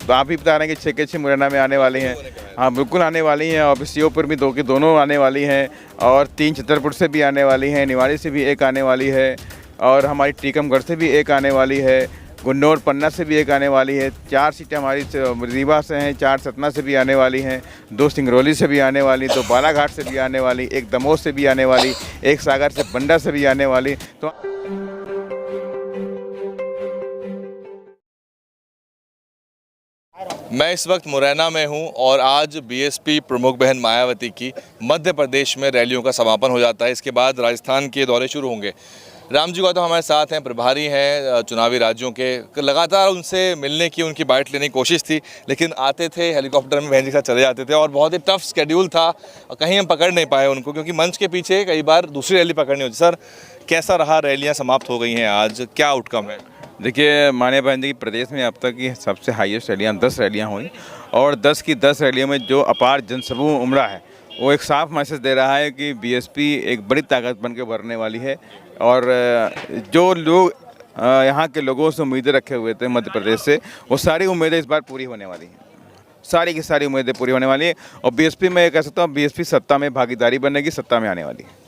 तो आप ही बता रहे हैं कि 6 के 6 मुरैना में आने वाली हैं। हाँ बिल्कुल आने वाली हैं, और सीओपुर भी 2 की दोनों आने वाली हैं, और 3 छतरपुर से भी आने वाली हैं, निवाड़ी से भी एक आने वाली है, और हमारी टीकमगढ़ से भी एक आने वाली है, गुन्नौर पन्ना से भी एक आने वाली है। 4 सीटें हमारी रीवा से हैं, 4 सतना से भी आने वाली हैं, 2 सिंगरौली से भी आने वाली, 2 बालाघाट से भी आने वाली, 1 दमोह से भी आने वाली, 1 सागर से बंडा से भी आने वाली। तो मैं इस वक्त मुरैना में हूं और आज बीएसपी प्रमुख बहन मायावती की मध्य प्रदेश में रैलियों का समापन हो जाता है। इसके बाद राजस्थान के दौरे शुरू होंगे। राम जी गौतम हमारे साथ हैं, प्रभारी हैं चुनावी राज्यों के। लगातार उनसे मिलने की, उनकी बाइट लेने की कोशिश थी, लेकिन आते थे हेलीकॉप्टर में बहन जी के साथ चले जाते थे और बहुत ही टफ स्केड्यूल था, कहीं हम पकड़ नहीं पाए उनको, क्योंकि मंच के पीछे कई बार दूसरी रैली पकड़नी होती। सर कैसा रहा, रैलियाँ समाप्त हो गई हैं आज, क्या आउटकम है? देखिए माननीय बहन जी की प्रदेश में अब तक की सबसे हाईएस्ट रैलियाँ 10 रैलियाँ हुई, और 10 की 10 रैलियों में जो अपार जनसमूह उमड़ा है वो एक साफ मैसेज दे रहा है कि बीएसपी एक बड़ी ताकत बन के उभरने वाली है। और जो लोग यहाँ के लोगों से उम्मीदें रखे हुए थे मध्य प्रदेश से, वो सारी उम्मीदें इस बार पूरी होने वाली हैं। सारी की सारी उम्मीदें पूरी होने वाली है, और बीएसपी में कह सकता हूँ बीएसपी सत्ता में भागीदारी बनेगी, सत्ता में आने वाली है।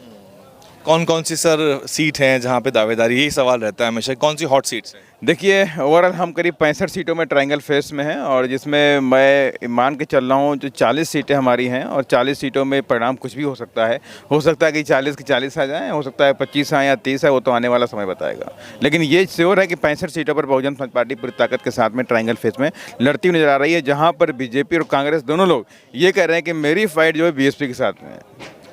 कौन कौन सी सर सीट हैं जहां पे दावेदारी, यही सवाल रहता है हमेशा, कौन सी हॉट सीट्स हैं? देखिए ओवरऑल हम करीब 65 सीटों में ट्रायंगल फेस में हैं, और जिसमें मैं मान के चल रहा हूँ जो 40 सीटें हमारी हैं, और 40 सीटों में परिणाम कुछ भी हो सकता है कि 40 की 40 आ जाएँ, हो सकता है 25 आए या 30 है, वो तो आने वाला समय बताएगा। लेकिन ये श्योर है कि 65 सीटों पर बहुजन समाज पार्टी पूरी ताकत के साथ में ट्रायंगल फेस में लड़ती हुई नजर आ रही है, जहाँ पर बीजेपी और कांग्रेस दोनों लोग ये कह रहे हैं कि मेरी फाइट जो है बीएसपी के साथ में है।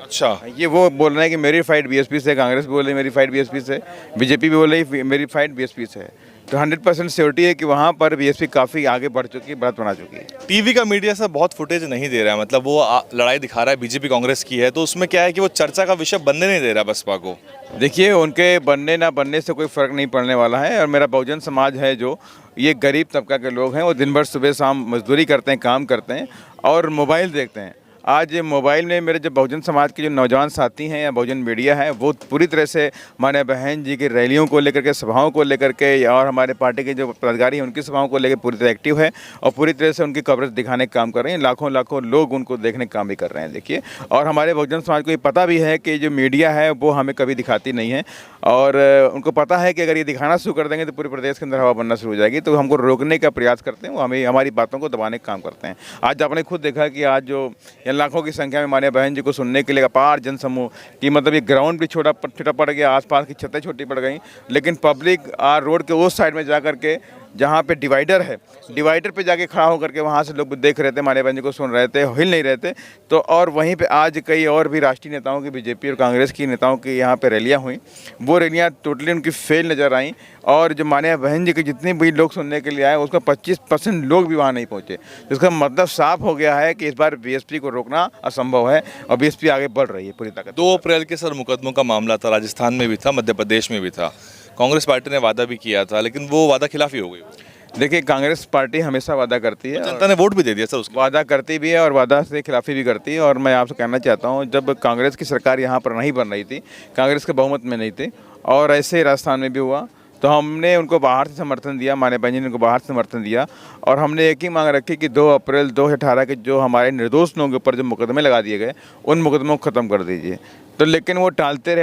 अच्छा, ये वो बोल रहे हैं कि मेरी फाइट बीएसपी से, कांग्रेस भी बोल रही है मेरी फाइट बीएसपी से, बीजेपी भी बोल रही है मेरी फाइट बीएसपी से है। तो 100% श्योरिटी है कि वहाँ पर बीएसपी काफ़ी आगे बढ़ चुकी है, बढ़त बना चुकी है। टीवी का मीडिया से बहुत फुटेज नहीं दे रहा है, मतलब वो लड़ाई दिखा रहा है बीजेपी कांग्रेस की है, तो उसमें क्या है कि वो चर्चा का विषय बनने नहीं दे रहा बसपा को। देखिए उनके बनने ना बनने से कोई फ़र्क नहीं पड़ने वाला है, और मेरा बहुजन समाज है जो ये गरीब तबका के लोग हैं, वो दिन भर सुबह शाम मजदूरी करते हैं, काम करते हैं और मोबाइल देखते हैं। आज मोबाइल में मेरे जो बहुजन समाज के जो नौजवान साथी हैं या बहुजन मीडिया है, वो पूरी तरह से हमारे बहन जी की रैलियों को लेकर के, सभाओं को लेकर के, और हमारे पार्टी के जो पदाधिकारी हैं उनकी सभाओं को लेकर पूरी तरह एक्टिव है, और पूरी तरह से उनकी कवरेज दिखाने का काम कर रहे हैं। लाखों लाखों लोग उनको देखने का काम भी कर रहे हैं। देखिए, और हमारे बहुजन समाज को ये पता भी है कि जो मीडिया है वो हमें कभी दिखाती नहीं है, और उनको पता है कि अगर ये दिखाना शुरू कर देंगे तो पूरे प्रदेश के अंदर हवा बनना शुरू हो जाएगी। तो हमको रोकने का प्रयास करते हैं, वो हमें हमारी बातों को दबाने का काम करते हैं। आज आपने खुद देखा कि आज जो लाखों की संख्या में माननीय बहन जी को सुनने के लिए अपार जनसमूह की, मतलब ये ग्राउंड भी छोटा पड़ गया, आसपास की छतें छोटी पड़ गई, लेकिन पब्लिक रोड के उस साइड में जा करके जहाँ पे डिवाइडर है, डिवाइडर पे जाके खड़ा होकर के वहाँ से लोग देख रहे थे, माननीय बहन जी को सुन रहे थे, हिल नहीं रहे थे। तो और वहीं पे आज कई और भी राष्ट्रीय नेताओं की, बीजेपी और कांग्रेस की नेताओं की यहाँ पे रैलियाँ हुई, वो रैलियाँ टोटली उनकी फेल नज़र आई, और जो माननीय बहन जी के जितने भी लोग सुनने के लिए आए उसका 25% लोग भी वहाँ नहीं पहुँचे। तो इसका मतलब साफ हो गया है कि इस बार बीएसपी को रोकना असंभव है, और बीएसपी आगे बढ़ रही है पूरी ताकत। 2 अप्रैल के सर मुकदमों का मामला था, राजस्थान में भी था, मध्य प्रदेश में भी था। कांग्रेस पार्टी ने वादा भी किया था, लेकिन वो वादा खिलाफी हो गई। देखिए कांग्रेस पार्टी हमेशा वादा करती है, जनता ने वोट भी दे दिया सर उसको। वादा करती भी है और वादा से खिलाफी भी करती है। और मैं आपसे कहना चाहता हूँ, जब कांग्रेस की सरकार यहाँ पर नहीं बन रही थी, कांग्रेस के बहुमत में नहीं थी, और ऐसे ही राजस्थान में भी हुआ, तो हमने उनको बाहर से समर्थन दिया, माननीय बहन जी ने उनको बाहर से समर्थन दिया, और हमने एक ही मांग रखी कि 2 अप्रैल 2018 के जो हमारे निर्दोष लोगों के ऊपर जो मुकदमे लगा दिए गए, उन मुकदमों को ख़त्म कर दीजिए। तो लेकिन वो टालते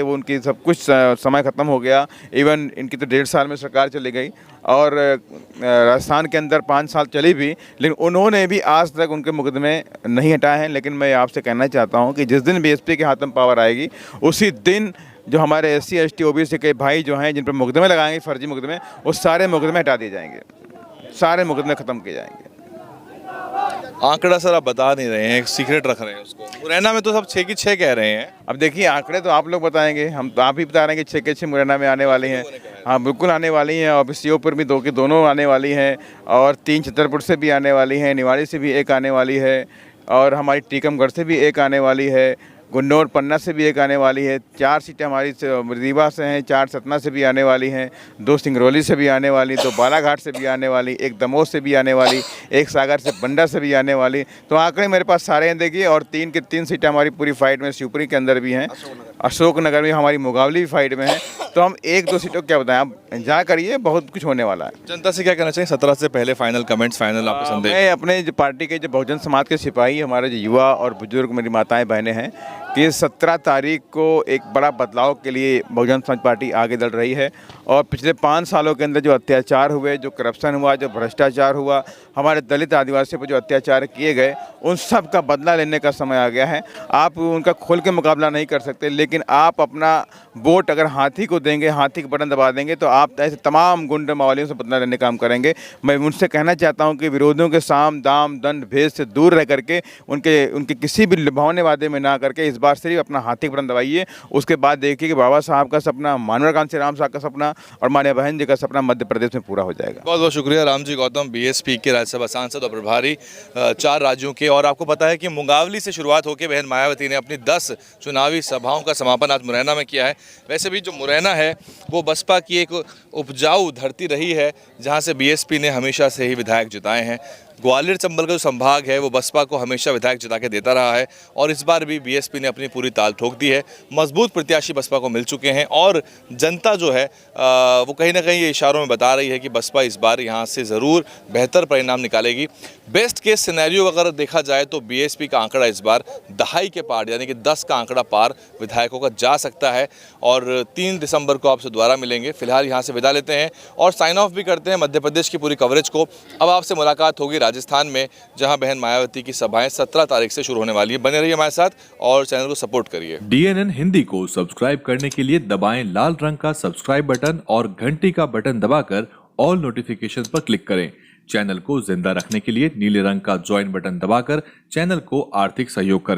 वो उनकी सब कुछ समय ख़त्म हो गया। इवन इनकी तो 1.5 साल में सरकार चली गई, और राजस्थान के अंदर 5 साल चली भी, लेकिन उन्होंने भी आज तक उनके मुकदमे नहीं हटाए हैं। लेकिन मैं आपसे कहना चाहता हूँ कि जिस दिन बीएसपी के हाथ में पावर आएगी, उसी दिन जो हमारे SC ST OBC के भाई जो हैं, जिन पर मुकदमे लगाएंगे, फर्जी मुकदमे, वो सारे मुकदमे हटा दिए जाएंगे, सारे मुकदमे ख़त्म किए जाएंगे। आंकड़ा सर आप बता नहीं रहे हैं, सीक्रेट रख रहे हैं उसको। मुरैना में तो सब 6 की 6 कह रहे हैं। अब देखिए आंकड़े तो आप लोग बताएंगे, हम तो आप ही बता रहे हैं कि 6 के 6 मुरैना में आने वाली हैं। हाँ बिल्कुल आने वाली हैं, और सीओपुर भी 2 की दोनों आने वाली हैं, और 3 छतरपुर से भी आने वाली हैं, निवाड़ी से भी एक आने वाली है, और हमारी टीकमगढ़ से भी एक आने वाली है, गुन्नौर पन्ना से भी एक आने वाली है। 4 सीटें हमारी रीवा से हैं, 4 सतना से भी आने वाली हैं, 2 सिंगरौली से भी आने वाली, 2 बालाघाट से भी आने वाली, 1 दमोह से भी आने वाली, 1 सागर से बंडा से भी आने वाली। तो आंकड़े मेरे पास सारे हैं देखिए। और 3 की 3 सीटें हमारी पूरी फाइट में शिवपुरी के अंदर भी हैं, अशोकनगर में हमारी मुगावली भी फाइट में है। तो हम 1-2 सीटों क्या बताएं, आप इंतजार करिए, बहुत कुछ होने वाला है। जनता से क्या कहना चाहिए 17 से पहले? फाइनल कमेंट्स, फाइनल आपके संदेश। मैं अपने जो पार्टी के जो बहुजन समाज के सिपाही, हमारे जो युवा और बुजुर्ग मेरी माताएं बहनें हैं, कि 17 तारीख को एक बड़ा बदलाव के लिए बहुजन समाज पार्टी आगे बढ़ रही है। और पिछले 5 सालों के अंदर जो अत्याचार हुए, जो करप्शन हुआ, जो भ्रष्टाचार हुआ, हमारे दलित आदिवासियों पर जो अत्याचार किए गए, उन सब का बदला लेने का समय आ गया है। आप उनका खोल के मुकाबला नहीं कर सकते, लेकिन आप अपना वोट अगर हाथी को देंगे, हाथी का बटन दबा देंगे, तो आप ऐसे तमाम गुंडा मावलियों से बदला लेने का काम करेंगे। मैं उनसे कहना चाहता हूं कि विरोधियों के साम दाम दंड भेद से दूर रह करके उनके किसी भी लुभावने वादे में ना करके इस बार सिर्फ अपना हाथी का बटन दबाइए। उसके बाद देखिए कि बाबा साहब का सपना, मानव कांति राम साहब का सपना और माननीय बहन जी का सपना मध्य प्रदेश में पूरा हो जाएगा। बहुत बहुत शुक्रिया रामजी गौतम, बीएसपी के राज्यसभा सांसद और प्रभारी 4 राज्यों के। और आपको पता है कि मुंगावली से शुरुआत होकर बहन मायावती ने अपनी 10 चुनावी सभाओं का समापन आज मुरैना में किया है। वैसे भी जो मुरैना है वो बसपा की एक उपजाऊ धरती रही है, जहां से बीएसपी ने हमेशा से ही विधायक जिताए हैं। ग्वालियर चंबल का जो संभाग है वो बसपा को हमेशा विधायक जिता के देता रहा है, और इस बार भी बीएसपी ने अपनी पूरी ताल ठोक दी है। मजबूत प्रत्याशी बसपा को मिल चुके हैं, और जनता जो है वो कहीं ना कहीं ये इशारों में बता रही है कि बसपा इस बार यहाँ से ज़रूर बेहतर परिणाम निकालेगी। बेस्ट केस सिनेरियो अगर देखा जाए तो बीएसपी का आंकड़ा इस बार दहाई के पार, यानी कि 10 का आंकड़ा पार विधायकों का जा सकता है। और 3 दिसंबर को आपसे दोबारा मिलेंगे। फिलहाल यहाँ से विदा लेते हैं और साइन ऑफ भी करते हैं मध्य प्रदेश की पूरी कवरेज को। अब आपसे मुलाकात होगी राजस्थान में, जहां बहन मायावती की सभाएं 17 तारीख से शुरू होने वाली है। बने रहिए हमारे साथ और चैनल को सपोर्ट करिए। DNN हिंदी को सब्सक्राइब करने के लिए दबाएं लाल रंग का सब्सक्राइब बटन और घंटी का बटन दबाकर ऑल नोटिफिकेशन पर क्लिक करें। चैनल को जिंदा रखने के लिए नीले रंग का ज्वाइन बटन दबाकर चैनल को आर्थिक सहयोग करें।